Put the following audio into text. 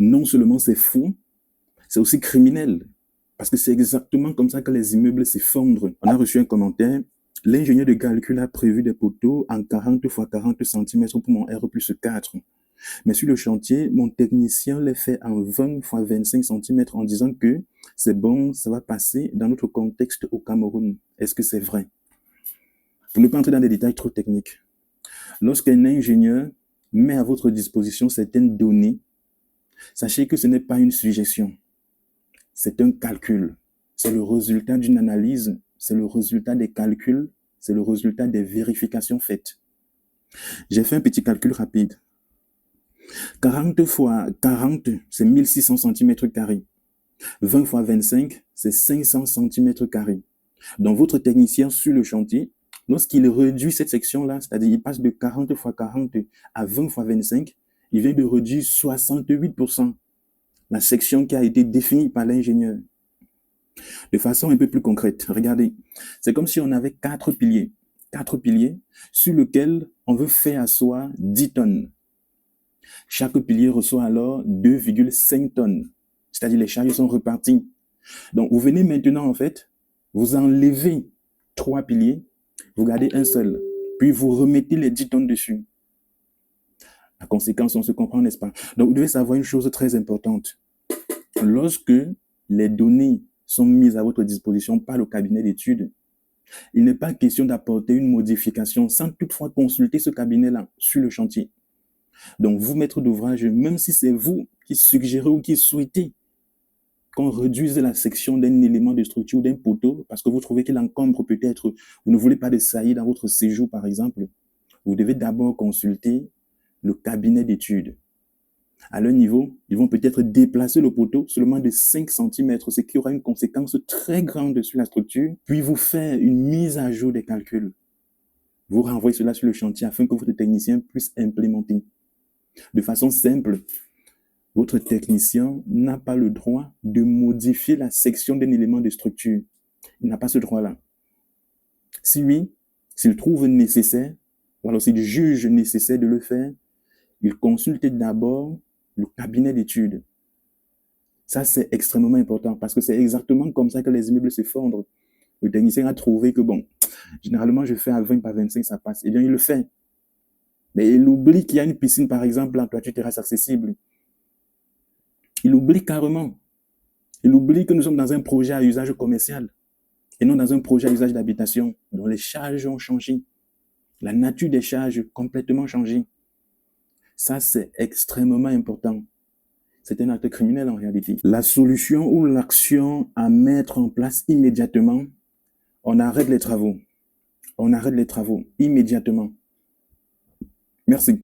Non seulement c'est faux, c'est aussi criminel. Parce que c'est exactement comme ça que les immeubles s'effondrent. On a reçu un commentaire. L'ingénieur de calcul a prévu des poteaux en 40 x 40 cm pour mon R plus 4. Mais sur le chantier, mon technicien les fait en 20 x 25 cm en disant que c'est bon, ça va passer dans notre contexte au Cameroun. Est-ce que c'est vrai? Pour ne pas entrer dans des détails trop techniques, lorsqu'un ingénieur met à votre disposition certaines données, sachez que ce n'est pas une suggestion. C'est un calcul. C'est le résultat d'une analyse, c'est le résultat des calculs, c'est le résultat des vérifications faites. J'ai fait un petit calcul rapide. 40 x 40, c'est 1600 cm². 20 x 25, c'est 500 cm². Donc, votre technicien sur le chantier, lorsqu'il réduit cette section-là, c'est-à-dire il passe de 40 x 40 à 20 x 25, il vient de réduire 68% la section qui a été définie par l'ingénieur. De façon un peu plus concrète, regardez, c'est comme si on avait 4 piliers sur lesquels on veut faire asseoir 10 tonnes. Chaque pilier reçoit alors 2,5 tonnes, c'est-à-dire les charges sont reparties. Donc, vous venez maintenant, en fait, vous enlevez 3 piliers, vous gardez un seul, puis vous remettez les 10 tonnes dessus. La conséquence, on se comprend, n'est-ce pas? Donc, vous devez savoir une chose très importante. Lorsque les données sont mises à votre disposition par le cabinet d'études, il n'est pas question d'apporter une modification sans toutefois consulter ce cabinet-là sur le chantier. Donc, vous, maître d'ouvrage, même si c'est vous qui suggérez ou qui souhaitez qu'on réduise la section d'un élément de structure ou d'un poteau, parce que vous trouvez qu'il encombre peut-être, vous ne voulez pas de saillie dans votre séjour, par exemple, vous devez d'abord consulter le cabinet d'études. À leur niveau, ils vont peut-être déplacer le poteau seulement de 5 cm, ce qui aura une conséquence très grande sur la structure, puis vous faire une mise à jour des calculs. Vous renvoyez cela sur le chantier afin que votre technicien puisse implémenter. De façon simple, votre technicien n'a pas le droit de modifier la section d'un élément de structure. Il n'a pas ce droit-là. Si oui, s'il trouve nécessaire, ou alors s'il juge nécessaire de le faire, il consulte d'abord le cabinet d'études. Ça, c'est extrêmement important parce que c'est exactement comme ça que les immeubles s'effondrent. Le technicien a trouvé que, bon, généralement, je fais à 20 par 25, ça passe. Eh bien, il le fait. Mais il oublie qu'il y a une piscine, par exemple, en toiture terrasse accessible. Il oublie carrément. Il oublie que nous sommes dans un projet à usage commercial et non dans un projet à usage d'habitation dont les charges ont changé. La nature des charges complètement changé. Ça, c'est extrêmement important. C'est un acte criminel en réalité. La solution ou l'action à mettre en place immédiatement, on arrête les travaux. On arrête les travaux immédiatement. Merci.